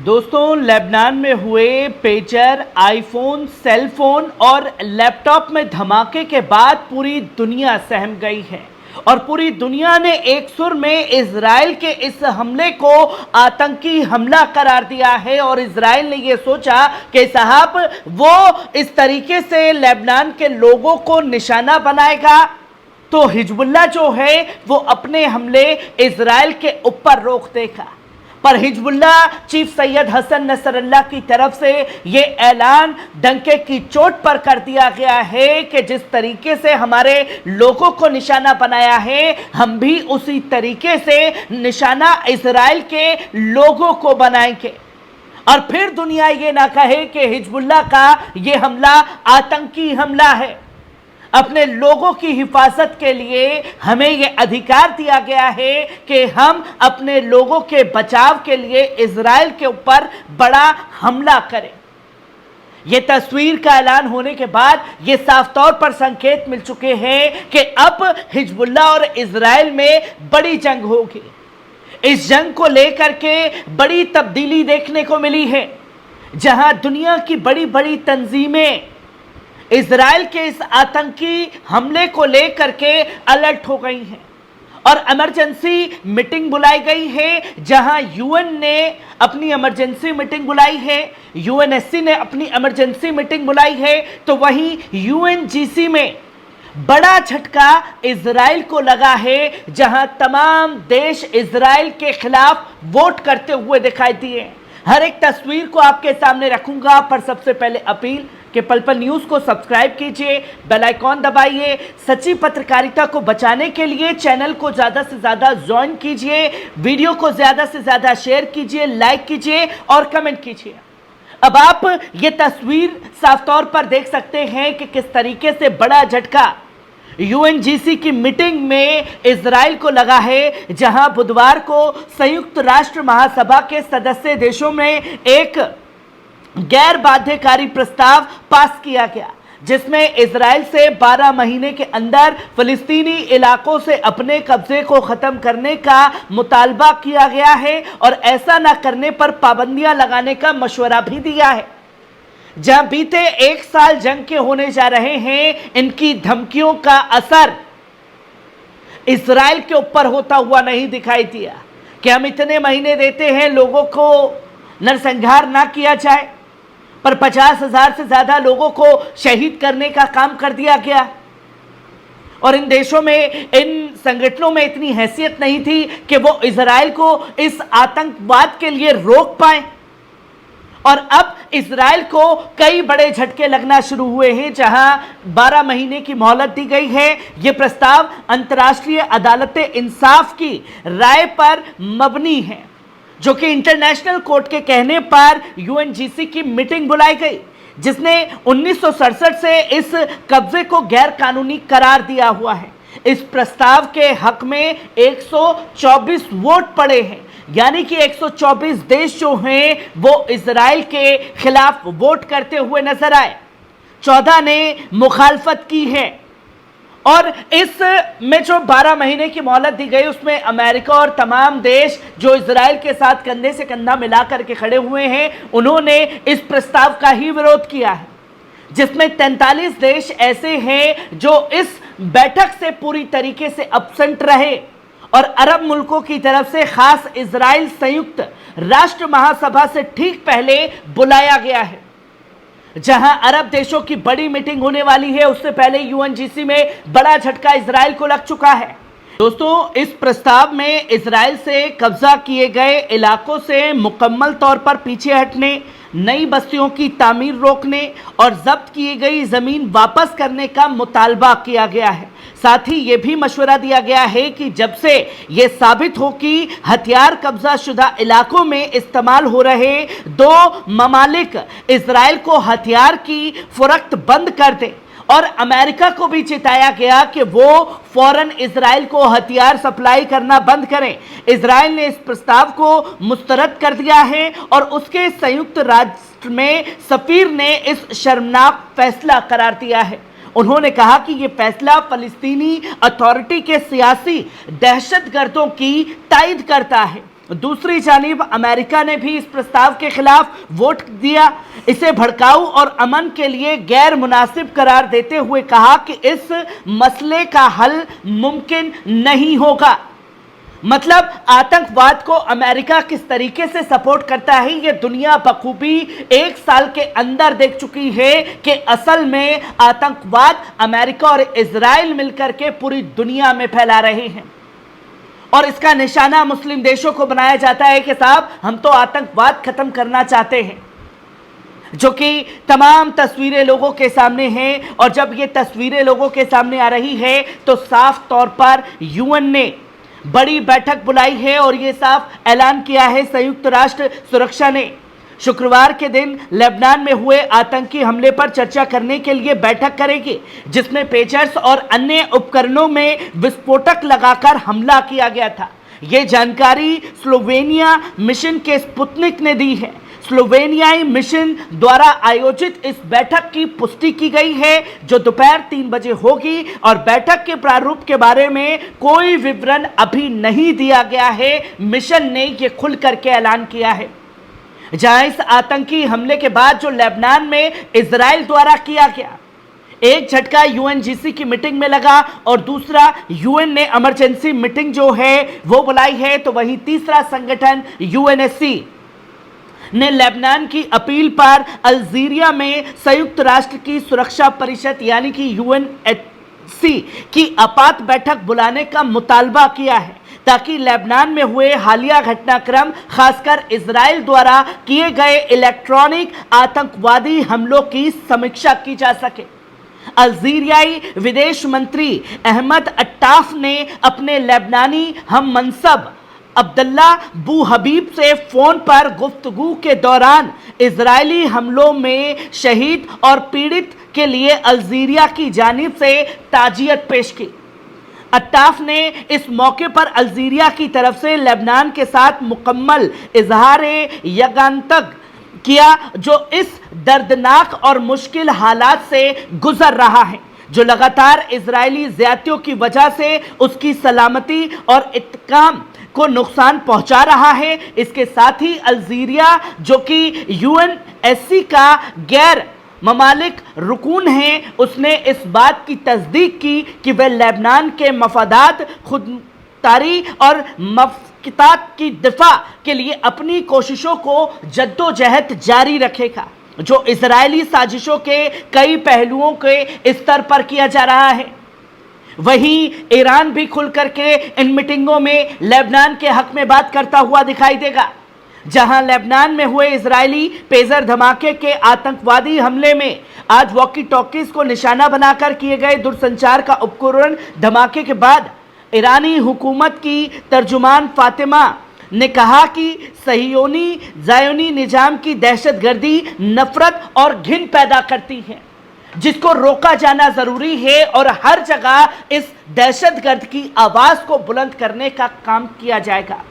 दोस्तों, लेबनान में हुए पेजर, आईफोन, सेलफोन और लैपटॉप में धमाके के बाद पूरी दुनिया सहम गई है और पूरी दुनिया ने एक सुर में इजराइल के इस हमले को आतंकी हमला करार दिया है। और इजराइल ने यह सोचा कि साहब वो इस तरीके से लेबनान के लोगों को निशाना बनाएगा तो हिजबुल्लाह जो है वो अपने हमले इजराइल के ऊपर रोक देगा। पर Hezbollah chief Syed Hassan Nasrallah की तरफ से यह ऐलान डंके की चोट पर कर दिया गया है कि जिस तरीके से हमारे लोगों को निशाना बनाया है, हम भी उसी तरीके से निशाना इजराइल के लोगों को बनाएंगे। और फिर दुनिया ये ना कहे कि हिजबुल्लाह का यह हमला आतंकी हमला है। अपने लोगों की हिफाजत के लिए हमें यह अधिकार दिया गया है कि हम अपने लोगों के बचाव के लिए इजराइल के ऊपर बड़ा हमला करें। यह तस्वीर का ऐलान होने के बाद यह साफ तौर पर संकेत मिल चुके हैं कि अब हिजबुल्लाह और इजराइल में बड़ी जंग होगी। इस जंग को लेकर के बड़ी तब्दीली देखने को मिली है, जहां दुनिया की बड़ी बड़ी तंजीमें इजराइल के इस आतंकी हमले को लेकर के अलर्ट हो गई हैं और इमरजेंसी मीटिंग बुलाई गई है। जहां यूएन ने अपनी इमरजेंसी मीटिंग बुलाई है, यूएनएससी ने अपनी इमरजेंसी मीटिंग बुलाई है, तो वहीं यूएनजीसी में बड़ा झटका इजराइल को लगा है, जहां तमाम देश इजराइल के खिलाफ वोट करते हुए दिखाई दिए। हर एक तस्वीर को आपके सामने रखूंगा, पर सबसे पहले अपील कि पल पल न्यूज को सब्सक्राइब कीजिए, बेल आइकॉन दबाइए। सच्ची पत्रकारिता को बचाने के लिए चैनल को ज्यादा से ज्यादा ज्वाइन कीजिए, वीडियो को ज्यादा से ज्यादा शेयर कीजिए, लाइक कीजिए और कमेंट कीजिए। अब आप ये तस्वीर साफ तौर पर देख सकते हैं कि किस तरीके से बड़ा झटका यूएनजीसी की मीटिंग में इजराइल को लगा है, जहां बुधवार को संयुक्त राष्ट्र महासभा के सदस्य देशों में एक गैर बाध्यकारी प्रस्ताव पास किया गया, जिसमें इजराइल से 12 महीने के अंदर फिलिस्तीनी इलाकों से अपने कब्जे को खत्म करने का मुतालबा किया गया है और ऐसा न करने पर पाबंदियां लगाने का मशवरा भी दिया है। जहां बीते एक साल जंग के होने जा रहे हैं, इनकी धमकियों का असर इजराइल के ऊपर होता हुआ नहीं दिखाई दिया कि हम इतने महीने देते हैं लोगों को नरसंहार ना किया जाए, पर 50,000 से ज्यादा लोगों को शहीद करने का काम कर दिया गया। और इन देशों में, इन संगठनों में इतनी हैसियत नहीं थी कि वो इजराइल को इस आतंकवाद के लिए रोक पाए। और अब इजराइल को कई बड़े झटके लगना शुरू हुए हैं, जहां 12 महीने की मोहलत दी गई है। यह प्रस्ताव अंतर्राष्ट्रीय अदालत इंसाफ की राय पर मबनी है, जो कि इंटरनेशनल कोर्ट के कहने पर यूएनजीसी की मीटिंग बुलाई गई, जिसने 1967 से इस कब्जे को गैर कानूनी करार दिया हुआ है। इस प्रस्ताव के हक में 124 वोट पड़े हैं, यानी कि 124 देश जो हैं वो इजराइल के खिलाफ वोट करते हुए नजर आए। 14 ने मुखालफत की है। और इस में जो 12 महीने की मोहलत दी गई, उसमें अमेरिका और तमाम देश जो इजराइल के साथ कंधे से कंधा मिलाकर के खड़े हुए हैं, उन्होंने इस प्रस्ताव का ही विरोध किया है, जिसमें 43 देश ऐसे हैं जो इस बैठक से पूरी तरीके से अब्सेंट रहे। और अरब मुल्कों की तरफ से खास इजराइल संयुक्त राष्ट्र महासभा से ठीक पहले बुलाया गया है, जहां अरब देशों की बड़ी मीटिंग होने वाली है। उससे पहले यूएनजीसी में बड़ा झटका इजराइल को लग चुका है। दोस्तों, इस प्रस्ताव में इजराइल से कब्जा किए गए इलाकों से मुकम्मल तौर पर पीछे हटने, नई बस्तियों की तामीर रोकने और जब्त की गई जमीन वापस करने का मुतालबा किया गया है। साथ ही यह भी मशवरा दिया गया है कि जब से यह साबित हो कि हथियार कब्जा शुदा इलाकों में इस्तेमाल हो रहे दो ममालिक इजराइल को हथियार की फरोख्त बंद कर दें। और अमेरिका को भी चिताया गया कि वो फौरन इजराइल को हथियार सप्लाई करना बंद करें। इजराइल ने इस प्रस्ताव को मुस्तरद कर दिया है और उसके संयुक्त राष्ट्र में सफीर ने इस शर्मनाक फैसला करार दिया है। उन्होंने कहा कि यह फैसला फलस्तीनी अथॉरिटी के सियासी दहशतगर्दों की तायद करता है दूसरी जानिब अमेरिका ने भी इस प्रस्ताव के खिलाफ वोट दिया। इसे भड़काऊ और अमन के लिए गैर मुनासिब करार देते हुए कहा कि इस मसले का हल मुमकिन नहीं होगा। मतलब आतंकवाद को अमेरिका किस तरीके से सपोर्ट करता है यह दुनिया बखूबी 1 साल के अंदर देख चुकी है कि असल में आतंकवाद अमेरिका और इजराइल मिलकर के पूरी दुनिया में फैला रहे हैं और इसका निशाना मुस्लिम देशों को बनाया जाता है कि साहब हम तो आतंकवाद खत्म करना चाहते हैं, जो कि तमाम तस्वीरें लोगों के सामने हैं। और जब ये तस्वीरें लोगों के सामने आ रही है तो साफ तौर पर यूएन ने बड़ी बैठक बुलाई है और ये साफ ऐलान किया है संयुक्त राष्ट्र सुरक्षा ने शुक्रवार के दिन लेबनान में हुए आतंकी हमले पर चर्चा करने के लिए बैठक करेगी, जिसमें पेजर्स और अन्य उपकरणों में विस्फोटक लगाकर हमला किया गया था। यह जानकारी स्लोवेनिया मिशन के स्पुतनिक ने दी है। स्लोवेनियाई मिशन द्वारा आयोजित इस बैठक की पुष्टि की गई है, जो दोपहर 3 बजे होगी और बैठक के प्रारूप के बारे में कोई विवरण अभी नहीं दिया गया है। मिशन ने यह खुल करके ऐलान किया है। जहां इस आतंकी हमले के बाद जो लेबनान में इजराइल द्वारा किया गया, एक झटका यूएनजीसी की मीटिंग में लगा और दूसरा यूएन ने इमरजेंसी मीटिंग जो है वो बुलाई है, तो वहीं तीसरा संगठन यूएनएससी ने लेबनान की अपील पर अल्जीरिया में संयुक्त राष्ट्र की सुरक्षा परिषद यानी कि यूएनएचसी की आपात बैठक बुलाने का मुतालबा किया है, ताकि लेबनान में हुए हालिया घटनाक्रम, खासकर इजराइल द्वारा किए गए इलेक्ट्रॉनिक आतंकवादी हमलों की समीक्षा की जा सके। अल्जीरियाई विदेश मंत्री अहमद अट्टाफ ने अपने लेबनानी हम मनसब अब्दुल्ला बू हबीब से फोन पर गुफ्तगू के दौरान इजरायली हमलों में शहीद और पीड़ित के लिए अल्जीरिया की जानिब से ताजियत पेश की। अट्टाफ ने इस मौके पर अल्जीरिया की तरफ से लेबनान के साथ मुकम्मल इजहार यकानतक किया, जो इस दर्दनाक और मुश्किल हालात से गुजर रहा है, जो लगातार इजरायली ज़्यादतियों की वजह से उसकी सलामती और इत्काम को नुकसान पहुंचा रहा है। इसके साथ ही अल्जीरिया, जो कि यूएनएससी का गैर ममालिक रुकून है, उसने इस बात की तस्दीक की कि वह लेबनान के मफादात, खुदमुख्तारी और मफकतात की दिफा के लिए अपनी कोशिशों को जद्दोजहद जारी रखेगा, जो इजरायली साजिशों के कई पहलुओं के स्तर पर किया जा रहा है। वहीं ईरान भी खुल करके इन मीटिंगों में लेबनान के हक में बात करता हुआ दिखाई देगा। जहां लेबनान में हुए इजरायली पेजर धमाके के आतंकवादी हमले में आज वॉकी टॉकीज को निशाना बनाकर किए गए दूरसंचार का उपकरण धमाके के बाद ईरानी हुकूमत की तर्जुमान फातिमा ने कहा कि सहियोनी ज़ायोनी निजाम की दहशतगर्दी नफरत और घिन पैदा करती है, जिसको रोका जाना जरूरी है और हर जगह इस दहशतगर्द की आवाज को बुलंद करने का काम किया जाएगा।